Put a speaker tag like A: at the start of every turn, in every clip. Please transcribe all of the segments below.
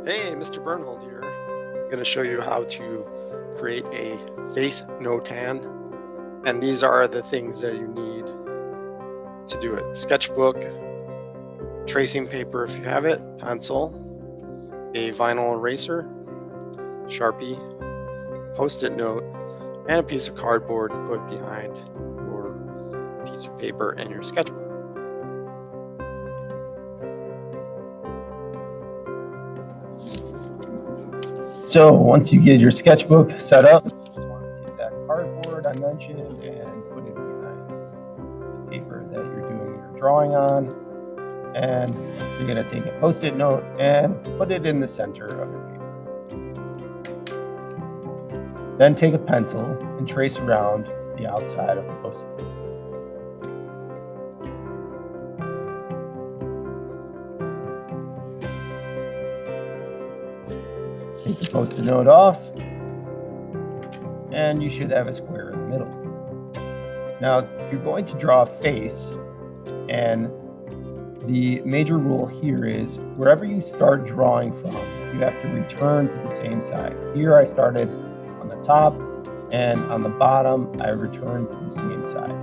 A: Hey, Mr. Bernhold here. I'm going to show you how to create a face notan, and these are the things that you need to do it. Sketchbook, tracing paper if you have it, pencil, a vinyl eraser, Sharpie, Postit Note, and a piece of cardboard to put behind your piece of paper and your sketchbook.
B: So once you get your sketchbook set up, you want to take that cardboard I mentioned and put it behind the paper that you're doing your drawing on. And you're going to take a Post-it note and put it in the center of your paper. Then take a pencil and trace around the outside of the Post-it note. Take the Post-it note off, and you should have a square in the middle. Now you're going to draw a face, and the major rule here is wherever you start drawing from, you have to return to the same side. Here I started on the top, and on the bottom I returned to the same side.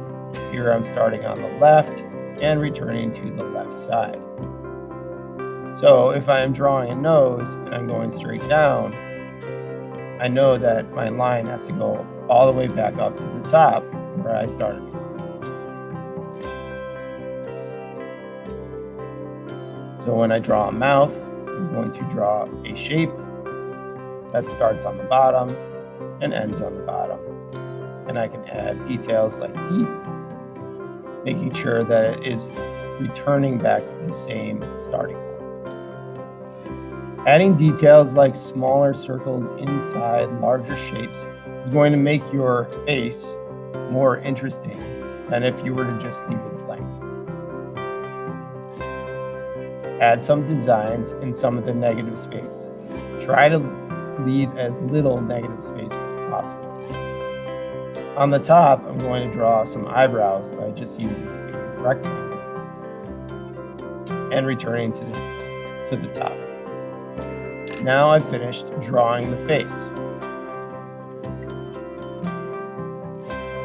B: Here I'm starting on the left and returning to the left side. So if I am drawing a nose and I'm going straight down, I know that my line has to go all the way back up to the top where I started from. So when I draw a mouth, I'm going to draw a shape that starts on the bottom and ends on the bottom. And I can add details like teeth, making sure that it is returning back to the same starting point. Adding details like smaller circles inside larger shapes is going to make your face more interesting than if you were to just leave it blank. Add some designs in some of the negative space. Try to leave as little negative space as possible. On the top, I'm going to draw some eyebrows by just using a rectangle and returning to the top. Now I've finished drawing the face.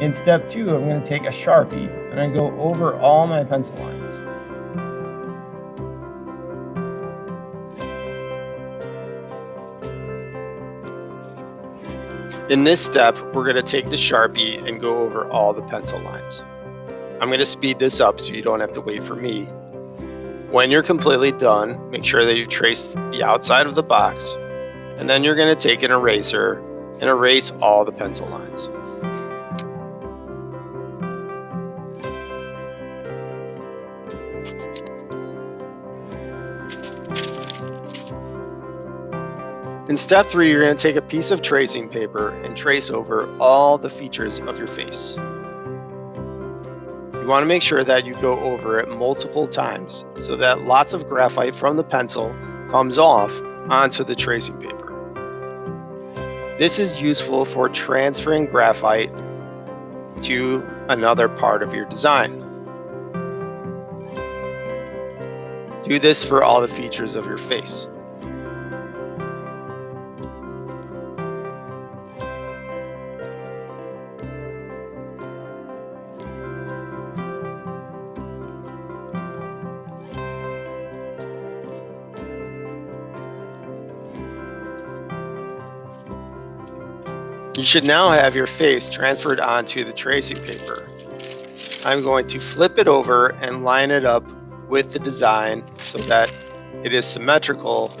B: In step 2, I'm going to take a Sharpie and I go over all my pencil lines.
A: In this step, we're going to take the Sharpie and go over all the pencil lines. I'm going to speed this up so you don't have to wait for me. When you're completely done, make sure that you've traced the outside of the box, and then you're going to take an eraser and erase all the pencil lines. In step 3, you're going to take a piece of tracing paper and trace over all the features of your face. You want to make sure that you go over it multiple times so that lots of graphite from the pencil comes off onto the tracing paper. This is useful for transferring graphite to another part of your design. Do this for all the features of your face. You should now have your face transferred onto the tracing paper. I'm going to flip it over and line it up with the design so that it is symmetrical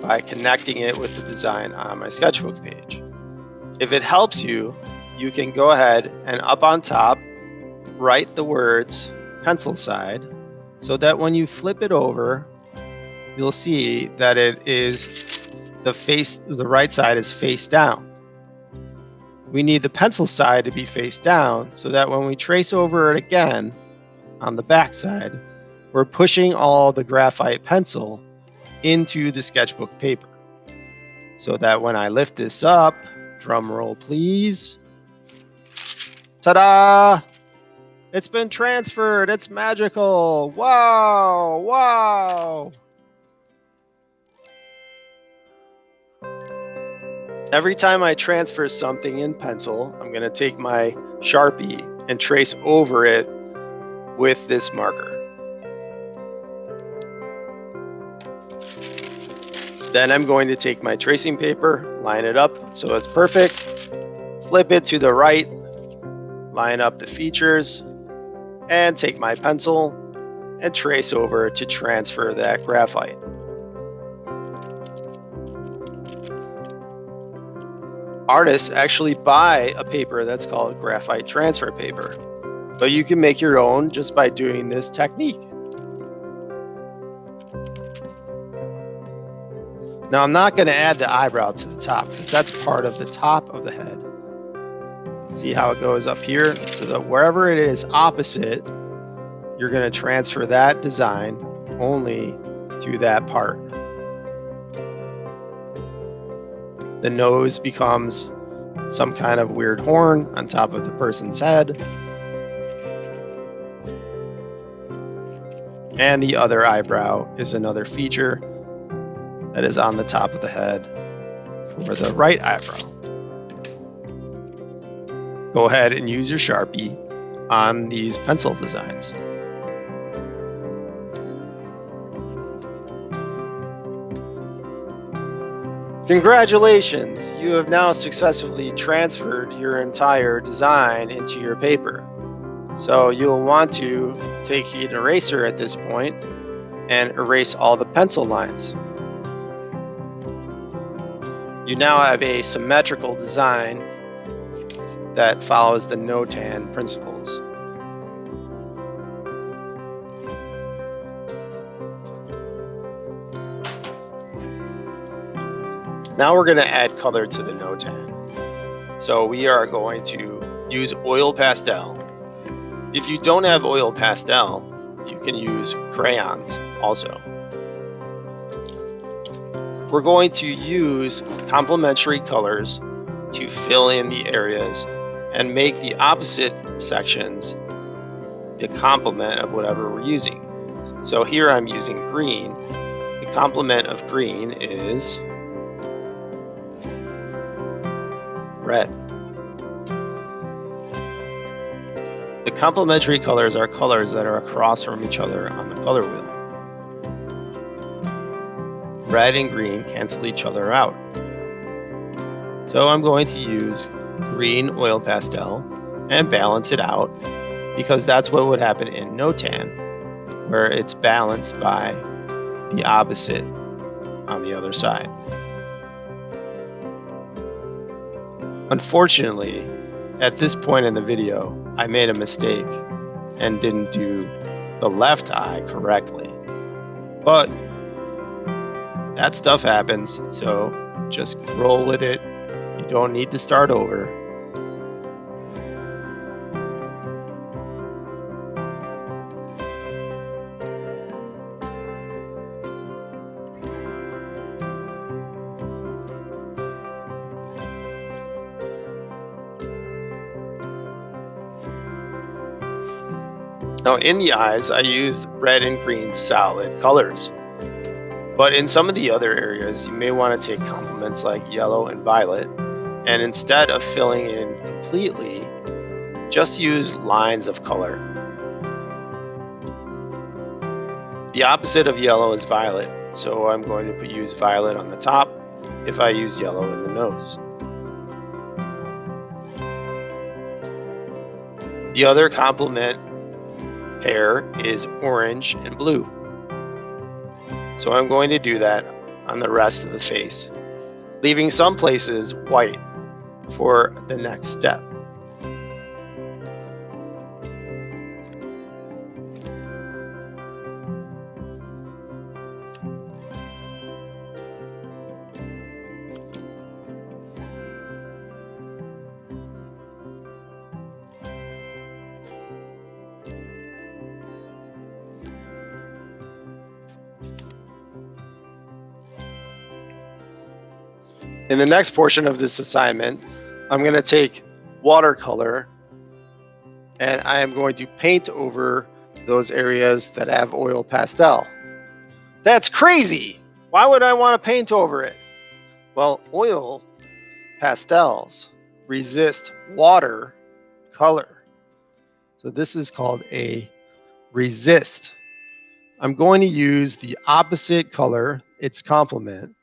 A: by connecting it with the design on my sketchbook page. If it helps you, you can go ahead and up on top, write the words pencil side so that when you flip it over, you'll see that it is the right side is face down. We need the pencil side to be face down so that when we trace over it again on the back side, we're pushing all the graphite pencil into the sketchbook paper. So that when I lift this up, drum roll please, ta-da! It's been transferred, it's magical, wow, wow! Every time I transfer something in pencil, I'm going to take my Sharpie and trace over it with this marker. Then I'm going to take my tracing paper, line it up so it's perfect, flip it to the right, line up the features, and take my pencil and trace over to transfer that graphite. Artists actually buy a paper that's called graphite transfer paper, but you can make your own just by doing this technique. Now I'm not going to add the eyebrow to the top because that's part of the top of the head. See how it goes up here? So that wherever it is opposite, you're going to transfer that design only to that part. The nose becomes some kind of weird horn on top of the person's head. And the other eyebrow is another feature that is on the top of the head for the right eyebrow. Go ahead and use your Sharpie on these pencil designs. Congratulations! You have now successfully transferred your entire design into your paper. So you'll want to take an eraser at this point and erase all the pencil lines. You now have a symmetrical design that follows the Notan principles. Now we're going to add color to the Notan. So we are going to use oil pastel. If you don't have oil pastel, you can use crayons also. We're going to use complementary colors to fill in the areas and make the opposite sections the complement of whatever we're using. So here I'm using green. The complement of green is red. The complementary colors are colors that are across from each other on the color wheel. Red and green cancel each other out. So I'm going to use green oil pastel and balance it out because that's what would happen in Notan, where it's balanced by the opposite on the other side. Unfortunately, at this point in the video, I made a mistake and didn't do the left eye correctly. But that stuff happens, so just roll with it. You don't need to start over. Now in the eyes, I used red and green solid colors. But in some of the other areas, you may want to take complements like yellow and violet, and instead of filling in completely, just use lines of color. The opposite of yellow is violet, so I'm going to use violet on the top if I use yellow in the nose. The other complement pair is orange and blue. So I'm going to do that on the rest of the face, leaving some places white for the next step. In the next portion of this assignment, I'm going to take watercolor and I am going to paint over those areas that have oil pastel. That's crazy! Why would I want to paint over it? Well, oil pastels, resist watercolor. So this is called a resist. I'm going to use the opposite color, its complement,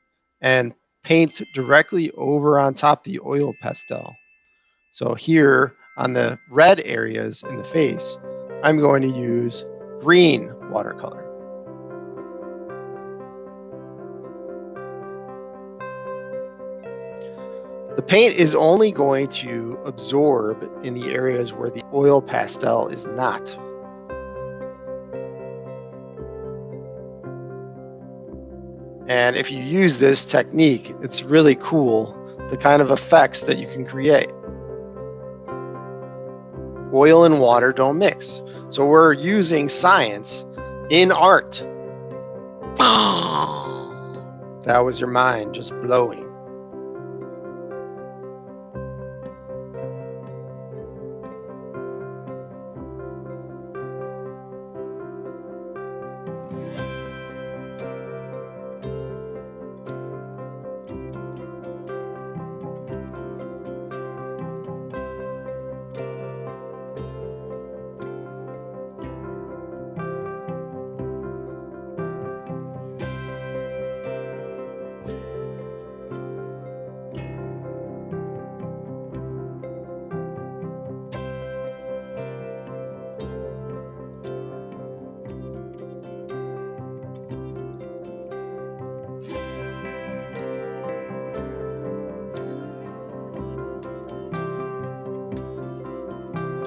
A: and paint directly over on top the oil pastel. So here on the red areas in the face, I'm going to use green watercolor. The paint is only going to absorb in the areas where the oil pastel is not. And if you use this technique, it's really cool, the kind of effects that you can create. Oil and water don't mix. So we're using science in art. That was your mind just blowing.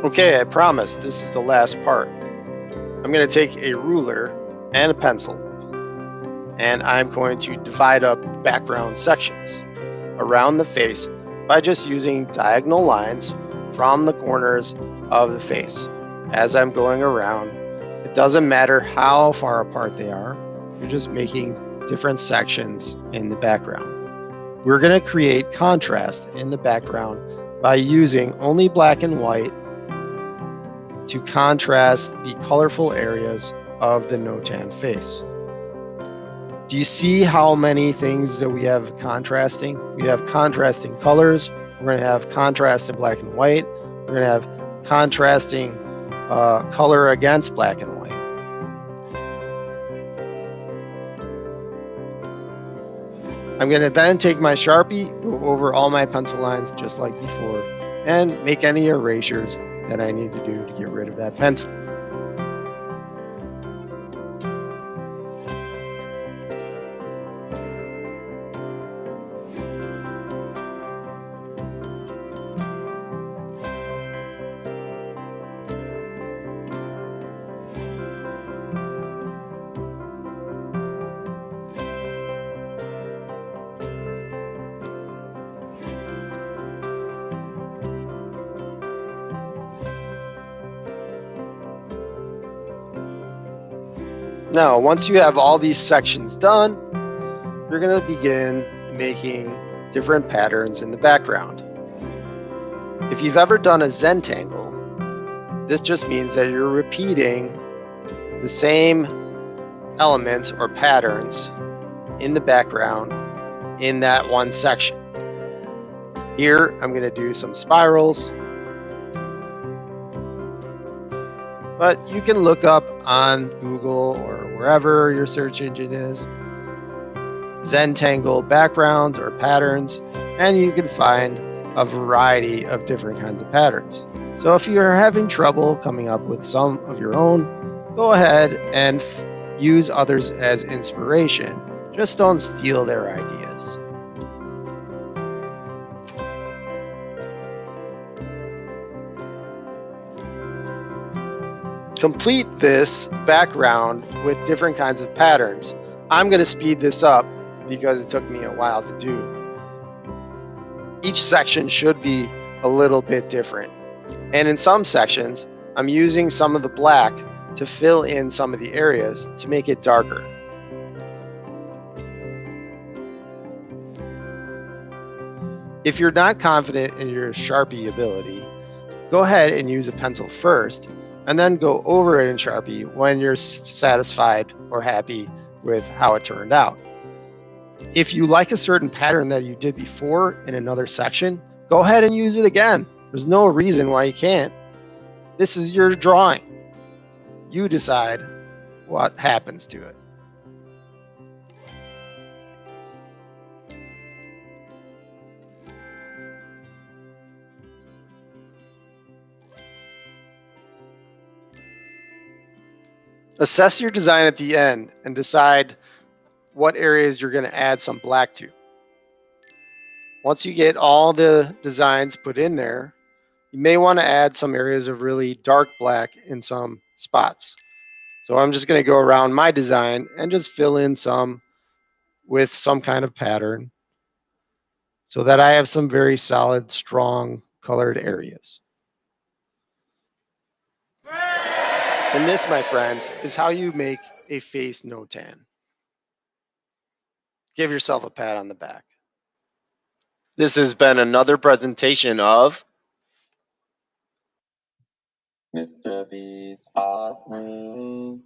A: Okay, I promise this is the last part. I'm going to take a ruler and a pencil, and I'm going to divide up background sections around the face by just using diagonal lines from the corners of the face. As I'm going around, it doesn't matter how far apart they are, you're just making different sections in the background. We're going to create contrast in the background by using only black and white to contrast the colorful areas of the Notan face. Do you see how many things that we have contrasting? We have contrasting colors. We're going to have contrast in black and white. We're going to have contrasting color against black and white. I'm going to then take my Sharpie, go over all my pencil lines just like before, and make any erasures that I need to do to get rid of that pencil. Now, once you have all these sections done, you're going to begin making different patterns in the background. If you've ever done a Zentangle, this just means that you're repeating the same elements or patterns in the background in that one section. Here, I'm going to do some spirals, but you can look up on Google or wherever your search engine is, Zentangle backgrounds or patterns, and you can find a variety of different kinds of patterns. So if you are having trouble coming up with some of your own, go ahead and use others as inspiration. Just don't steal their ideas. Complete this background with different kinds of patterns. I'm going to speed this up because it took me a while to do. Each section should be a little bit different. And in some sections, I'm using some of the black to fill in some of the areas to make it darker. If you're not confident in your Sharpie ability, go ahead and use a pencil first, and then go over it in Sharpie when you're satisfied or happy with how it turned out. If you like a certain pattern that you did before in another section, go ahead and use it again. There's no reason why you can't. This is your drawing. You decide what happens to it. Assess your design at the end and decide what areas you're going to add some black to. Once you get all the designs put in there, you may want to add some areas of really dark black in some spots. So I'm just going to go around my design and just fill in some with some kind of pattern so that I have some very solid, strong colored areas. And this, my friends, is how you make a face notan. Give yourself a pat on the back. This has been another presentation of
C: Mr. B's Art Room.